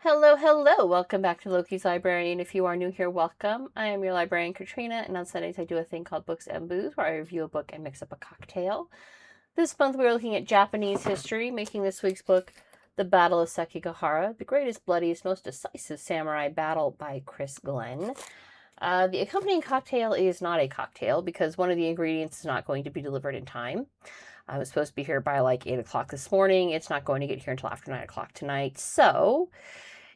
Hello, hello. Welcome back to Loki's Librarian. If you are new here, welcome. I am your librarian, Katrina, and on Sundays I do a thing called Books and Booze, where I review a book and mix up a cocktail. This month we're looking at Japanese history, making this week's book The Battle of Sekigahara, the greatest, bloodiest, most decisive samurai battle by Chris Glenn. The accompanying cocktail is not a cocktail because one of the ingredients is not going to be delivered in time. I was supposed to be here by like 8 o'clock this morning. It's not going to get here until after 9 o'clock tonight. So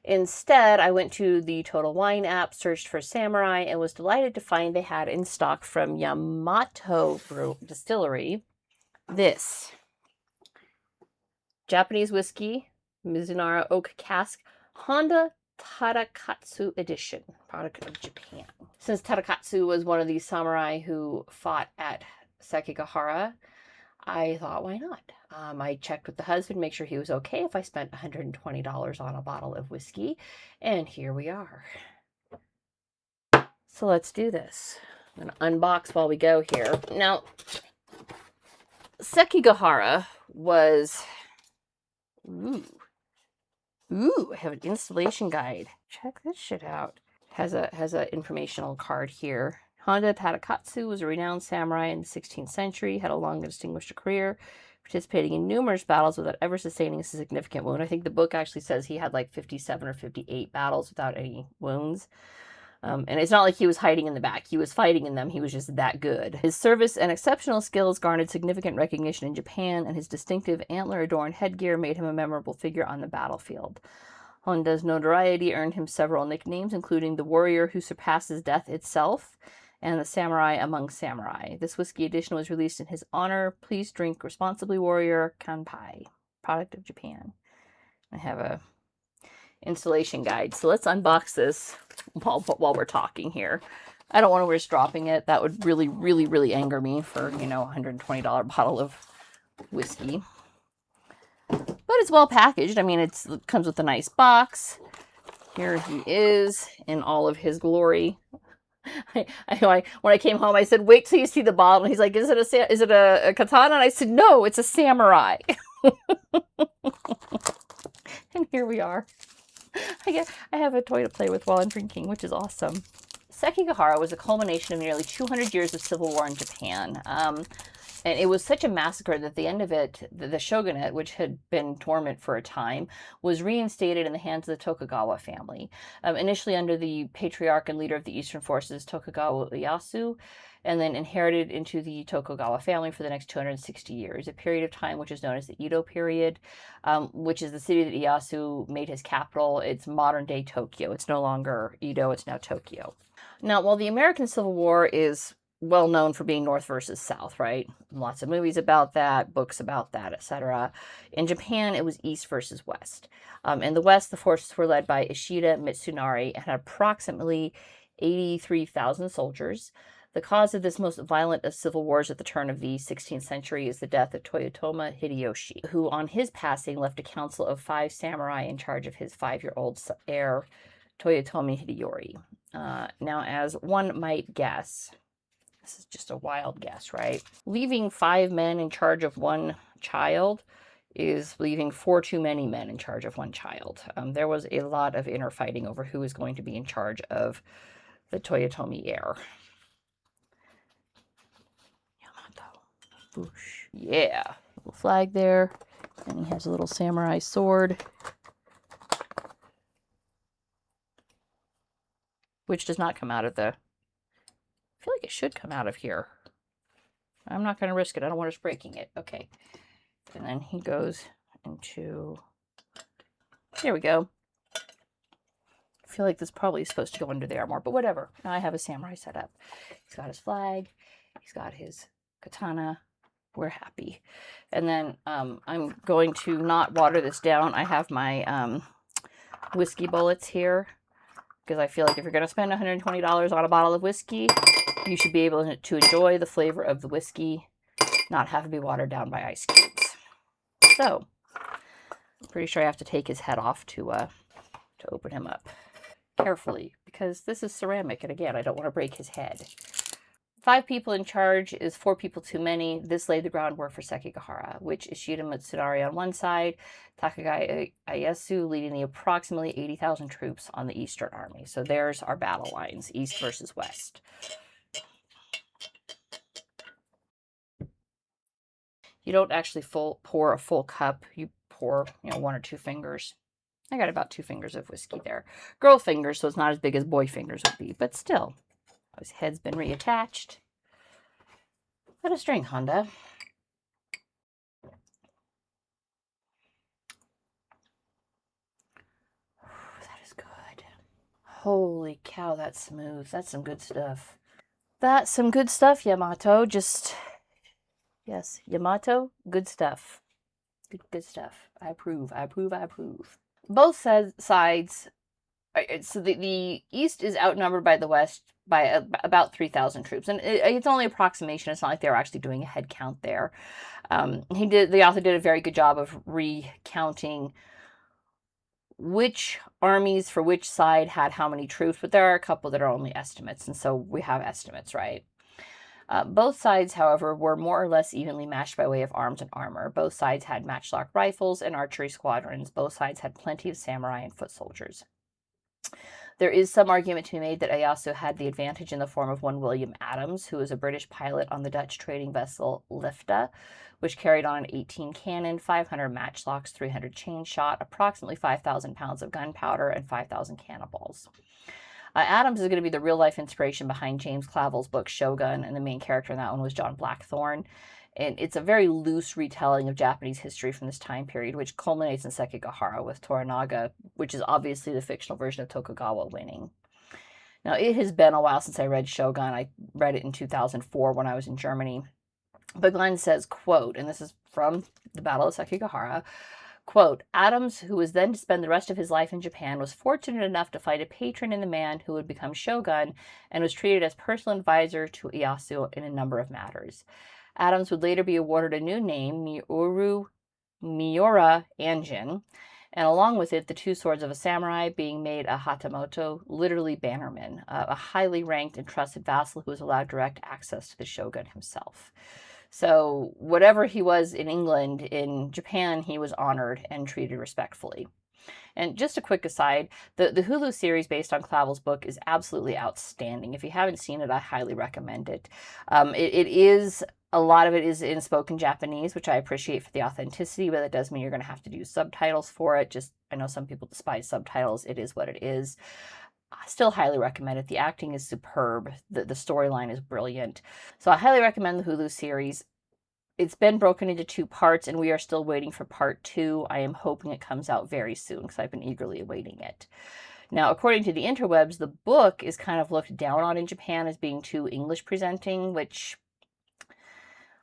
instead, I went to the Total Wine app, searched for Samurai, and was delighted to find they had in stock from Yamato Distillery this Japanese Whiskey, Mizunara Oak Cask, Honda Tadakatsu Edition, product of Japan. Since Tadakatsu was one of these samurai who fought at Sekigahara, I thought, why not? I checked with the husband, make sure he was okay if I spent $120 on a bottle of whiskey, and here we are. So let's do this. I'm going to unbox while we go here. Now, Sekigahara was... Ooh, I have an installation guide. Check this shit out. Has a informational card here. Honda Tadakatsu was a renowned samurai in the 16th century, had a long and distinguished career, participating in numerous battles without ever sustaining a significant wound. I think the book actually says he had like 57 or 58 battles without any wounds. And it's not like he was hiding in the back. He was fighting in them. He was just that good. His service and exceptional skills garnered significant recognition in Japan, and his distinctive antler-adorned headgear made him a memorable figure on the battlefield. Honda's notoriety earned him several nicknames, including the warrior who surpasses death itself and the samurai among samurai. This whiskey edition was released in his honor. Please drink responsibly, warrior. Kanpai, product of Japan. I have a installation guide. So let's unbox this while we're talking here. I don't want to risk dropping it. That would really, really, really anger me for, $120 bottle of whiskey. But it's well packaged. I mean, it comes with a nice box. Here he is in all of his glory. When I came home, I said, "Wait till you see the bottle." And he's like, "Is it a katana?" And I said, "No, it's a samurai." And here we are. I have a toy to play with while I'm drinking, which is awesome. Sekigahara was a culmination of nearly 200 years of civil war in Japan. And it was such a massacre that at the end of it, the shogunate, which had been dormant for a time, was reinstated in the hands of the Tokugawa family. Initially under the patriarch and leader of the eastern forces, Tokugawa Ieyasu, and then inherited into the Tokugawa family for the next 260 years, a period of time which is known as the Edo period, which is the city that Ieyasu made his capital. It's modern-day Tokyo. It's no longer Edo, it's now Tokyo. Now, while the American Civil War is well known for being North versus South, right? Lots of movies about that, books about that, etc. In Japan, it was East versus West. In the West, the forces were led by Ishida Mitsunari and had approximately 83,000 soldiers. The cause of this most violent of civil wars at the turn of the 16th century is the death of Toyotomi Hideyoshi, who on his passing left a council of 5 samurai in charge of his 5-year-old heir, Toyotomi Hideyori. Now, as one might guess, this is just a wild guess, right? Leaving 5 men in charge of 1 child is leaving 4 too many men in charge of 1 child. There was a lot of inner fighting over who is going to be in charge of the Toyotomi heir. Yamato. Boosh. Yeah. Little flag there. And he has a little samurai sword, which does not come out of the... I feel like it should come out of here. I'm not going to risk it. I don't want us breaking it. Okay. And then he goes into... There we go. I feel like this probably is supposed to go under the armor, but whatever. Now I have a samurai set up. He's got his flag. He's got his katana. We're happy. And then I'm going to not water this down. I have my whiskey bullets here, because I feel like if you're going to spend $120 on a bottle of whiskey, you should be able to enjoy the flavor of the whiskey, not have to be watered down by ice cubes. So, I'm pretty sure I have to take his head off to open him up carefully, because this is ceramic, and again, I don't want to break his head. 5 people in charge is 4 people too many. This laid the groundwork for Sekigahara, which Ishida Mitsunari on one side, Takagai Ieyasu leading the approximately 80,000 troops on the Eastern Army. So there's our battle lines, East versus West. You don't actually pour a full cup. You pour, 1 or 2 fingers. I got about 2 fingers of whiskey there. Girl fingers, so it's not as big as boy fingers would be, but still. His head's been reattached. Let us drink, Honda. That is good. Holy cow, that's smooth. That's some good stuff. That's some good stuff, Yamato. Yes, Yamato, good stuff. Good stuff. I approve. Both sides, so the East is outnumbered by the West by about 3,000 troops. And it's only approximation. It's not like they were actually doing a head count there. The author did a very good job of recounting which armies for which side had how many troops, but there are a couple that are only estimates, and so we have estimates, right? Both sides, however, were more or less evenly matched by way of arms and armor. Both sides had matchlock rifles and archery squadrons. Both sides had plenty of samurai and foot soldiers. There is some argument to be made that Ieyasu had the advantage in the form of one William Adams, who was a British pilot on the Dutch trading vessel Lifta, which carried on an 18 cannon, 500 matchlocks, 300 chain shot, approximately 5,000 pounds of gunpowder, and 5,000 cannonballs. Adams is going to be the real-life inspiration behind James Clavell's book Shogun, and the main character in that one was John Blackthorne. And it's a very loose retelling of Japanese history from this time period, which culminates in Sekigahara with Toranaga, which is obviously the fictional version of Tokugawa, winning. Now, it has been a while since I read Shogun. I read it in 2004 when I was in Germany. But Glenn says, quote, and this is from the Battle of Sekigahara, quote, Adams, who was then to spend the rest of his life in Japan, was fortunate enough to find a patron in the man who would become shogun and was treated as personal advisor to Ieyasu in a number of matters. Adams would later be awarded a new name, Miura Anjin, and along with it, the 2 swords of a samurai, being made a hatamoto, literally bannerman, a highly ranked and trusted vassal who was allowed direct access to the shogun himself. So whatever he was in England, in Japan, he was honored and treated respectfully. And just a quick aside, the Hulu series based on Clavell's book is absolutely outstanding. If you haven't seen it, I highly recommend it. A lot of it is in spoken Japanese, which I appreciate for the authenticity, but that does mean you're going to have to do subtitles for it. I know some people despise subtitles. It is what it is. I still highly recommend it. The acting is superb. The storyline is brilliant. So I highly recommend the Hulu series. It's been broken into 2 parts, and we are still waiting for part 2. I am hoping it comes out very soon because I've been eagerly awaiting it. Now, according to the interwebs, the book is kind of looked down on in Japan as being too English presenting, which,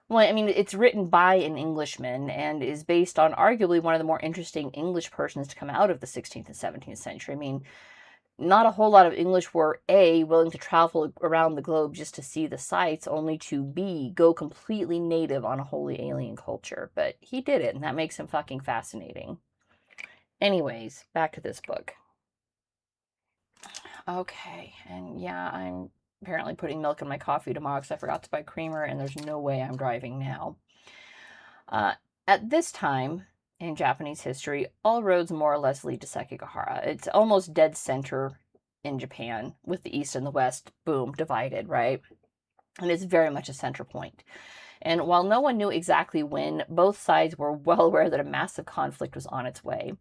well, I mean, it's written by an Englishman and is based on arguably one of the more interesting English persons to come out of the 16th and 17th century. I mean, not a whole lot of English were A, willing to travel around the globe just to see the sights, only to B, go completely native on a wholly alien culture. But he did it, and that makes him fucking fascinating. Anyways, back to this book. Okay, and yeah, I'm apparently putting milk in my coffee tomorrow because I forgot to buy creamer, and there's no way I'm driving now. At this time in Japanese history, all roads more or less lead to Sekigahara. It's almost dead center in Japan, with the East and the West, boom, divided, right? And it's very much a center point. And while no one knew exactly when, both sides were well aware that a massive conflict was on its way.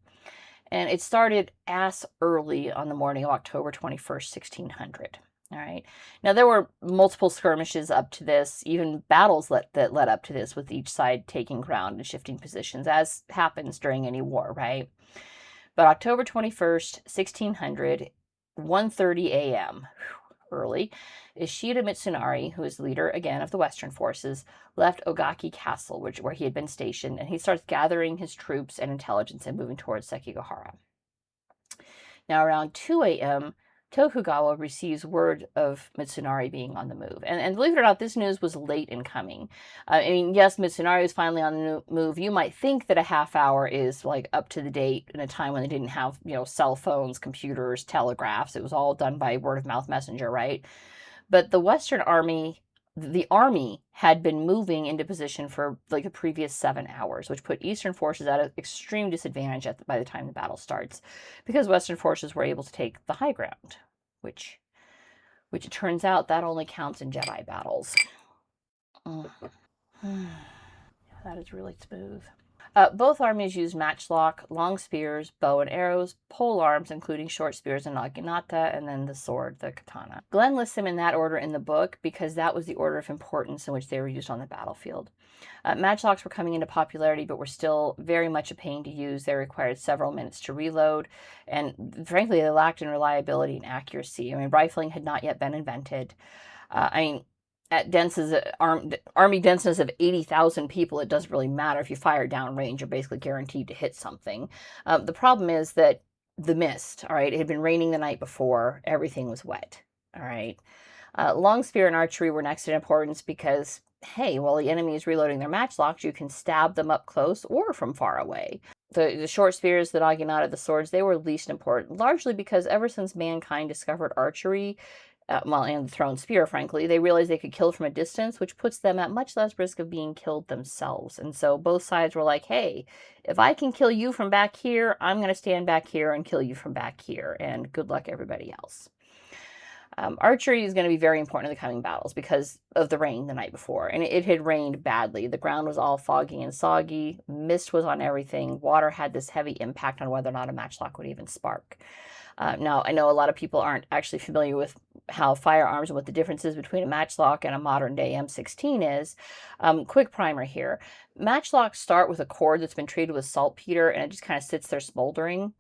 And it started ass early on the morning of October 21st, 1600. All right. Now, there were multiple skirmishes up to this, even battles that led up to this, with each side taking ground and shifting positions, as happens during any war, right? But October 21st, 1600, 1:30 a.m., early, Ishida Mitsunari, who is the leader, again, of the Western forces, left Ogaki Castle, where he had been stationed, and he starts gathering his troops and intelligence and moving towards Sekigahara. Now, around 2 a.m., Tokugawa receives word of Mitsunari being on the move. And believe it or not, this news was late in coming. I mean, yes, Mitsunari was finally on the move. You might think that a half hour is like up to the date in a time when they didn't have, cell phones, computers, telegraphs. It was all done by word of mouth messenger, right? But the Western army the army had been moving into position for like the previous 7 hours, which put Eastern forces at an extreme disadvantage by the time the battle starts, because Western forces were able to take the high ground, which it turns out that only counts in Jedi battles. Mm. That is really smooth. Both armies used matchlock, long spears, bow and arrows, pole arms, including short spears and naginata, and then the sword, the katana. Glenn lists them in that order in the book because that was the order of importance in which they were used on the battlefield. Matchlocks were coming into popularity, but were still very much a pain to use. They required several minutes to reload, and frankly, they lacked in reliability and accuracy. I mean, rifling had not yet been invented. At army denseness of 80,000 people, it doesn't really matter if you fire downrange. You're basically guaranteed to hit something. The problem is that the mist, all right, it had been raining the night before. Everything was wet, all right. Long spear and archery were next in importance because, hey, while the enemy is reloading their matchlocks, you can stab them up close or from far away. The short spears, the naginata, the swords, they were least important, largely because ever since mankind discovered archery, and the thrown spear, frankly, they realized they could kill from a distance, which puts them at much less risk of being killed themselves. And so both sides were like, hey, if I can kill you from back here, I'm going to stand back here and kill you from back here. And good luck, everybody else. Archery is going to be very important in the coming battles because of the rain the night before. And it had rained badly. The ground was all foggy and soggy. Mist was on everything. Water had this heavy impact on whether or not a matchlock would even spark. Now, I know a lot of people aren't actually familiar with how firearms and what the difference is between a matchlock and a modern day M16 is. Quick primer here. Matchlocks start with a cord that's been treated with saltpeter and it just kind of sits there smoldering.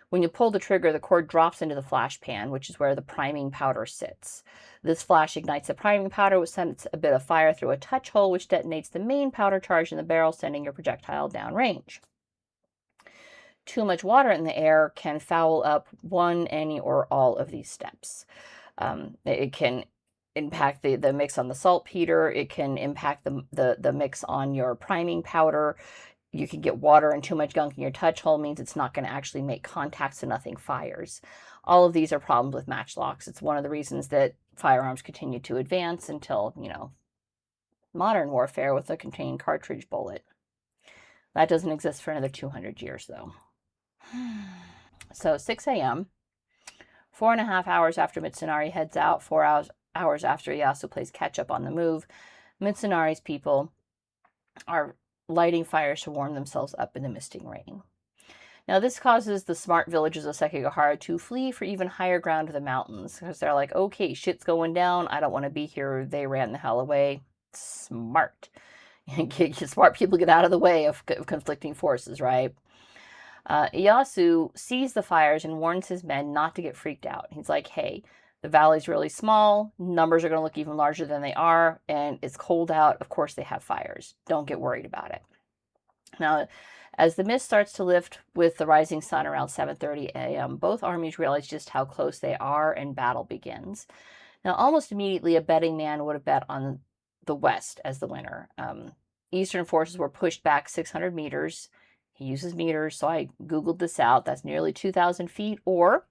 When you pull the trigger, the cord drops into the flash pan, which is where the priming powder sits. This flash ignites the priming powder, which sends a bit of fire through a touch hole, which detonates the main powder charge in the barrel, sending your projectile downrange. Too much water in the air can foul up one, any, or all of these steps. It can impact the mix on the saltpeter. It can impact the mix on your priming powder. You can get water and too much gunk in your touch hole means it's not going to actually make contact, so nothing fires. All of these are problems with matchlocks. It's one of the reasons that firearms continue to advance until, modern warfare with a contained cartridge bullet. That doesn't exist for another 200 years, though. So 6 a.m., 4.5 hours after Mitsunari heads out, 4 hours after Ieyasu plays catch up on the move, Mitsunari's people are lighting fires to warm themselves up in the misting rain. Now, this causes the smart villages of Sekigahara to flee for even higher ground to the mountains because they're like, okay, shit's going down. I don't want to be here. They ran the hell away. Smart. Smart people get out of the way of conflicting forces, right? Ieyasu sees the fires and warns his men not to get freaked out. He's like, hey, the valley's really small, numbers are going to look even larger than they are, and it's cold out. Of course they have fires. Don't get worried about it. Now, as the mist starts to lift with the rising sun around 7:30 a.m., both armies realize just how close they are, and battle begins. Now, almost immediately, a betting man would have bet on the west as the winner. Eastern forces were pushed back 600 meters. He uses meters, so I Googled this out. That's nearly 2,000 feet, or,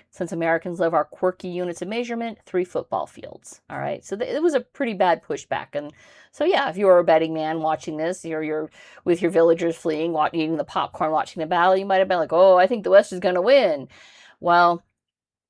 since Americans love our quirky units of measurement, 3 football fields. All right, so it was a pretty bad pushback. And so, yeah, if you were a betting man watching this, you're with your villagers fleeing, eating the popcorn, watching the battle, you might have been like, oh, I think the West is going to win. Well,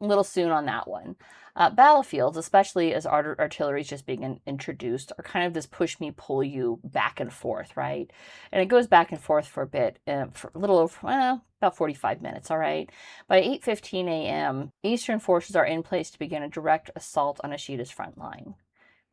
a little soon on that one. Battlefields, especially as artillery is just being introduced, are kind of this push me, pull you back and forth, right? And it goes back and forth for a bit, for a little over, about 45 minutes, all right? By 8:15 a.m., Eastern forces are in place to begin a direct assault on Ishida's front line.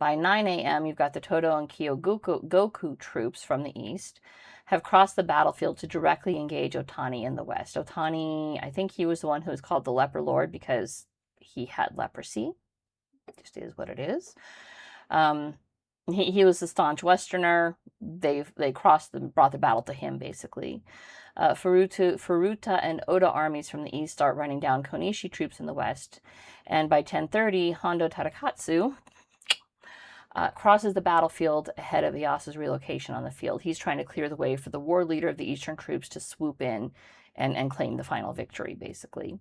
By 9 a.m., you've got the Todo and Kyogoku troops from the east have crossed the battlefield to directly engage Otani in the west. Otani, I think he was the one who was called the Leper Lord because he had leprosy. It just is what it is. He was a staunch Westerner. They brought the battle to him, basically. Furuta and Oda armies from the east start running down Konishi troops in the west. And by 10:30, Hondo Tadakatsu crosses the battlefield ahead of Ieyasu's relocation on the field. He's trying to clear the way for the war leader of the eastern troops to swoop in and claim the final victory, basically.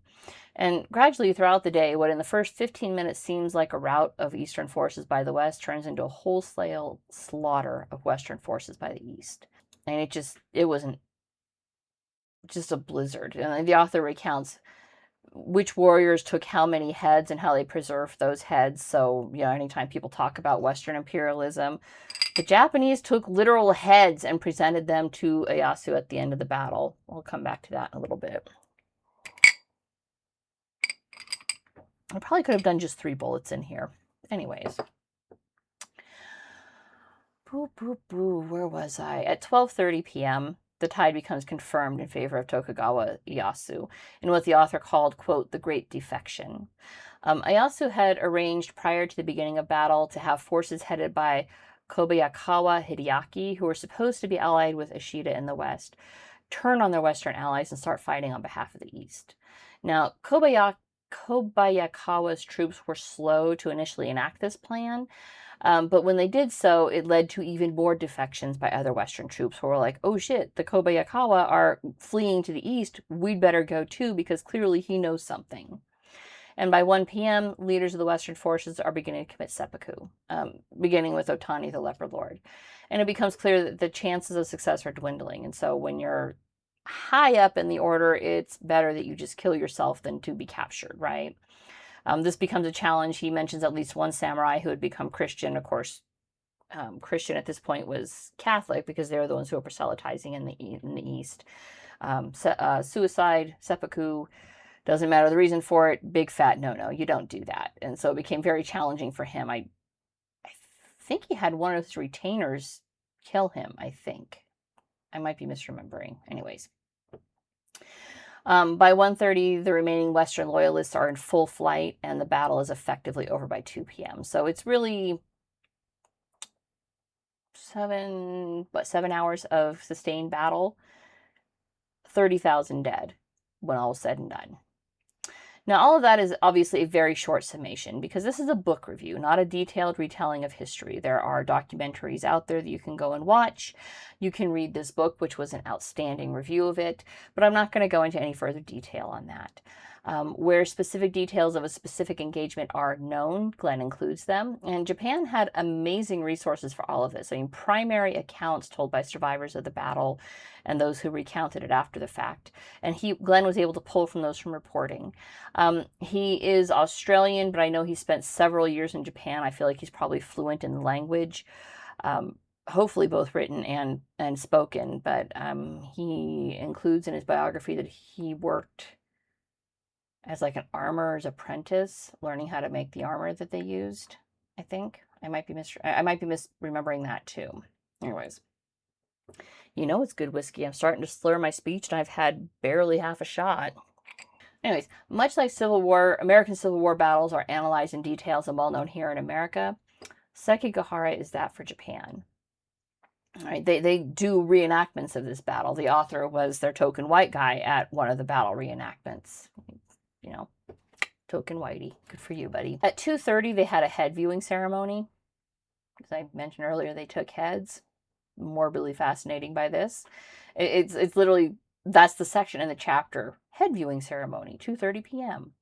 And gradually throughout the day, what in the first 15 minutes seems like a rout of Eastern forces by the West turns into a wholesale slaughter of Western forces by the East. And it wasn't just a blizzard. And the author recounts which warriors took how many heads and how they preserved those heads. So, anytime people talk about Western imperialism, the Japanese took literal heads and presented them to Ieyasu at the end of the battle. We'll come back to that in a little bit. I probably could have done just 3 bullets in here. Anyways. Where was I? At 12:30 p.m., the tide becomes confirmed in favor of Tokugawa Ieyasu in what the author called, quote, the Great Defection. Ieyasu had arranged prior to the beginning of battle to have forces headed by Kobayakawa Hideaki, who were supposed to be allied with Ishida in the West, turn on their Western allies and start fighting on behalf of the East. Now, Kobayakawa's troops were slow to initially enact this plan, but when they did so, it led to even more defections by other Western troops who were like, oh shit, the Kobayakawa are fleeing to the east. We'd better go too, because clearly he knows something. And by 1 p.m., leaders of the Western forces are beginning to commit seppuku, beginning with Otani, the Leper Lord. And it becomes clear that the chances of success are dwindling. And so when you're high up in the order, it's better that you just kill yourself than to be captured, right? This becomes a challenge. He mentions at least one samurai who had become Christian. Of course, Christian at this point was Catholic because they were the ones who were proselytizing in the East. Suicide, seppuku, doesn't matter the reason for it. Big fat no. You don't do that. And so it became very challenging for him. I think he had one of his retainers kill him, I think. I might be misremembering. Anyways. By 1:30, the remaining Western loyalists are in full flight, and the battle is effectively over by 2 p.m. So it's really 7 hours of sustained battle, 30,000 dead when all is said and done. Now, all of that is obviously a very short summation because this is a book review, not a detailed retelling of history. There are documentaries out there that you can go and watch. You can read this book, which was an outstanding review of it, but I'm not going to go into any further detail on that. Where specific details of a specific engagement are known, Glenn includes them. And Japan had amazing resources for all of this. I mean, primary accounts told by survivors of the battle and those who recounted it after the fact. And Glenn was able to pull from those from reporting. He is Australian, but I know he spent several years in Japan. I feel like he's probably fluent in the language. Hopefully both written and spoken. But he includes in his biography that he worked as like an armorer's apprentice, learning how to make the armor that they used, I think. I might be misremembering that too. Anyways. It's good whiskey. I'm starting to slur my speech and I've had barely half a shot. Anyways, much like American Civil War battles are analyzed in details and well known here in America, Sekigahara is that for Japan. All right, they do reenactments of this battle. The author was their token white guy at one of the battle reenactments. Token whitey. Good for you, buddy. At 2:30, they had a head viewing ceremony. As I mentioned earlier, they took heads. Morbidly fascinating by this. It's literally, that's the section in the chapter, head viewing ceremony, 2:30 p.m.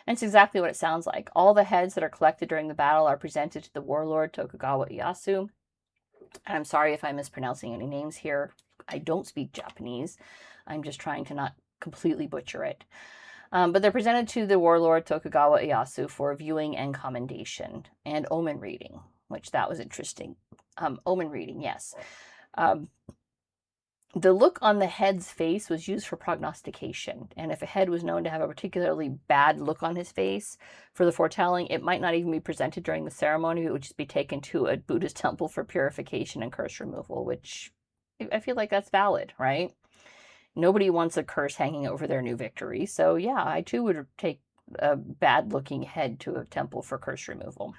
And it's exactly what it sounds like. All the heads that are collected during the battle are presented to the warlord Tokugawa Ieyasu. And I'm sorry if I'm mispronouncing any names here. I don't speak Japanese. I'm just trying to not completely butcher it. But they're presented to the warlord Tokugawa Ieyasu for viewing and commendation and omen reading, which that was interesting. Omen reading, yes. The look on the head's face was used for prognostication, and if a head was known to have a particularly bad look on his face for the foretelling, it might not even be presented during the ceremony. It would just be taken to a Buddhist temple for purification and curse removal, which I feel like that's valid, right? Nobody wants a curse hanging over their new victory, so yeah, I too would take a bad-looking head to a temple for curse removal.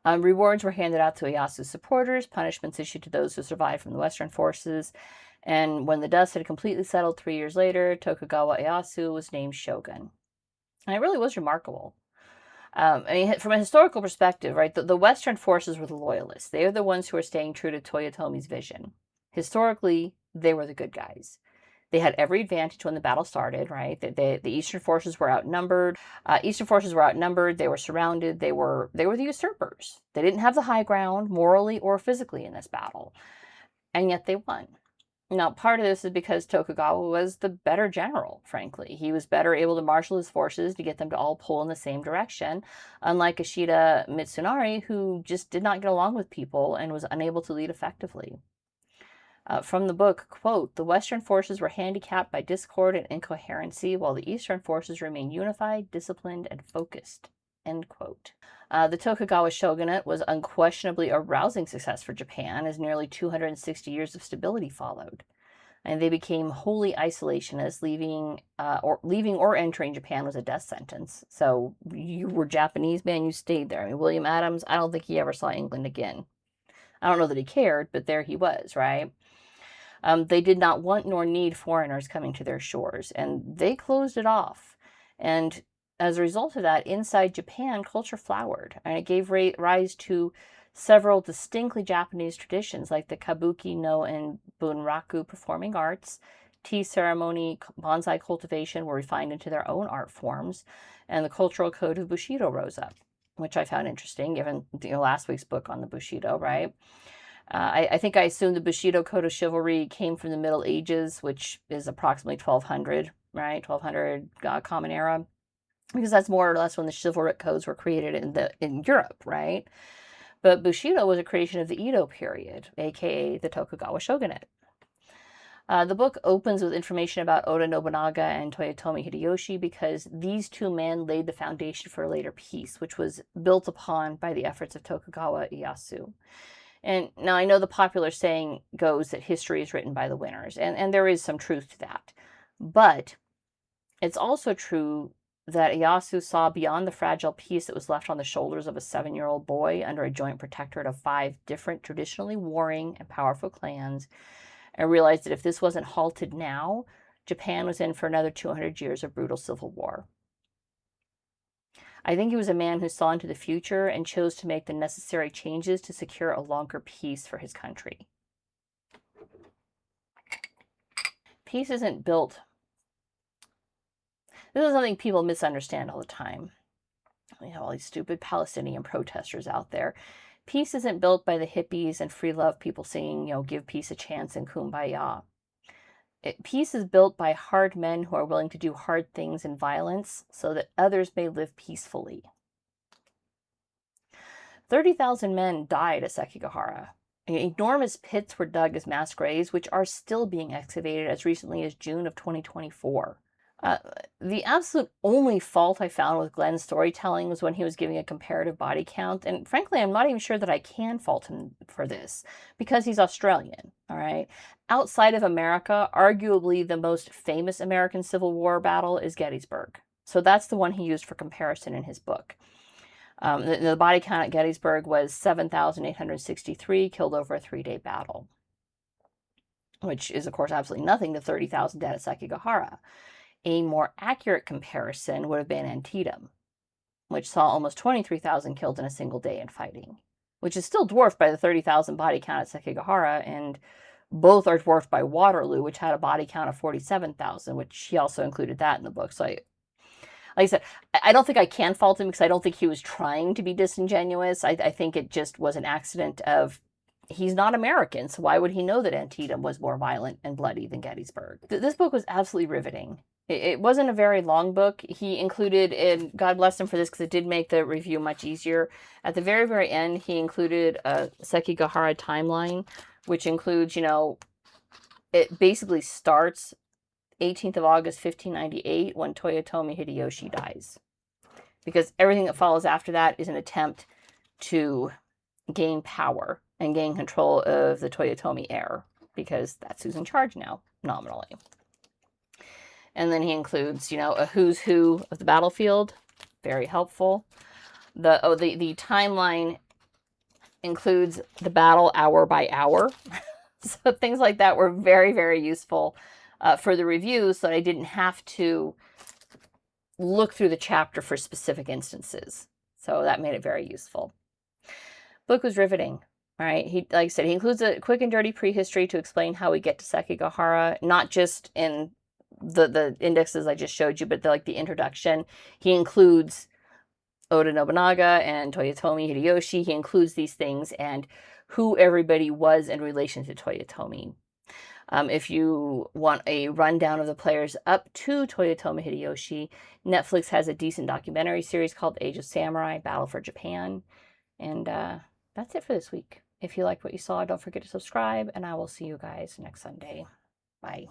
Rewards were handed out to Ieyasu's supporters, punishments issued to those who survived from the Western forces, and when the dust had completely settled 3 years later, Tokugawa Ieyasu was named shogun. And it really was remarkable. From a historical perspective, right, the Western forces were the loyalists. They are the ones who are staying true to Toyotomi's vision. Historically, they were the good guys. They had every advantage when the battle started, right? The Eastern forces were outnumbered. They were surrounded. They were the usurpers. They didn't have the high ground morally or physically in this battle, and yet they won. Now, part of this is because Tokugawa was the better general, frankly. He was better able to marshal his forces to get them to all pull in the same direction, unlike Ishida Mitsunari, who just did not get along with people and was unable to lead effectively. From the book, quote, "The Western forces were handicapped by discord and incoherency, while the Eastern forces remained unified, disciplined, and focused," end quote. The Tokugawa shogunate was unquestionably a rousing success for Japan, as nearly 260 years of stability followed. And they became wholly isolationist, leaving or entering Japan was a death sentence. So you were Japanese, man, you stayed there. I mean, William Adams, I don't think he ever saw England again. I don't know that he cared, but there he was, right? They did not want nor need foreigners coming to their shores, and they closed it off. And as a result of that, inside Japan, culture flowered, and it gave rise to several distinctly Japanese traditions, like the kabuki no and bunraku performing arts. Tea ceremony, bonsai cultivation were refined into their own art forms, and the cultural code of Bushido rose up, which I found interesting, given last week's book on the Bushido, right? I think I assume the Bushido code of chivalry came from the Middle Ages, which is approximately 1200, right? 1200 Common Era, because that's more or less when the chivalric codes were created in Europe, right? But Bushido was a creation of the Edo period, aka the Tokugawa shogunate. The book opens with information about Oda Nobunaga and Toyotomi Hideyoshi because these two men laid the foundation for a later peace, which was built upon by the efforts of Tokugawa Ieyasu. And now I know the popular saying goes that history is written by the winners, and there is some truth to that. But it's also true that Ieyasu saw beyond the fragile peace that was left on the shoulders of a 7-year-old boy under a joint protectorate of 5 different traditionally warring and powerful clans, and realized that if this wasn't halted now, Japan was in for another 200 years of brutal civil war. I think he was a man who saw into the future and chose to make the necessary changes to secure a longer peace for his country. Peace isn't built. This is something people misunderstand all the time. We have all these stupid Palestinian protesters out there. Peace isn't built by the hippies and free love people singing, give peace a chance and kumbaya. Peace is built by hard men who are willing to do hard things in violence so that others may live peacefully. 30,000 men died at Sekigahara. Enormous pits were dug as mass graves, which are still being excavated as recently as June of 2024. The absolute only fault I found with Glenn's storytelling was when he was giving a comparative body count, and frankly, I'm not even sure that I can fault him for this, because he's Australian, all right? Outside of America, arguably the most famous American Civil War battle is Gettysburg. So that's the one he used for comparison in his book. The body count at Gettysburg was 7,863 killed over a 3-day battle, which is, of course, absolutely nothing to 30,000 dead at Sekigahara. A more accurate comparison would have been Antietam, which saw almost 23,000 killed in a single day in fighting, which is still dwarfed by the 30,000 body count at Sekigahara, and both are dwarfed by Waterloo, which had a body count of 47,000, which he also included that in the book. So like I said, I don't think I can fault him because I don't think he was trying to be disingenuous. I think it just was an accident of he's not American, so why would he know that Antietam was more violent and bloody than Gettysburg? This book was absolutely riveting. It wasn't a very long book. He included, and God bless him for this because it did make the review much easier. At the very, very end, he included a Sekigahara timeline, which includes, it basically starts 18th of August, 1598, when Toyotomi Hideyoshi dies. Because everything that follows after that is an attempt to gain power and gain control of the Toyotomi heir, because that's who's in charge now, nominally. And then he includes, a who's who of the battlefield. Very helpful. The timeline includes the battle hour by hour. So things like that were very, very useful for the review, so that I didn't have to look through the chapter for specific instances. So that made it very useful. Book was riveting. All right. He, like I said, he includes a quick and dirty prehistory to explain how we get to Sekigahara, not just in the indexes I just showed you, but like the introduction. He includes Oda Nobunaga and Toyotomi Hideyoshi. He includes these things and who everybody was in relation to Toyotomi. If you want a rundown of the players up to Toyotomi Hideyoshi, Netflix has a decent documentary series called Age of Samurai Battle for Japan. And that's it for this week. If you liked what you saw, don't forget to subscribe, and I will see you guys next Sunday. Bye.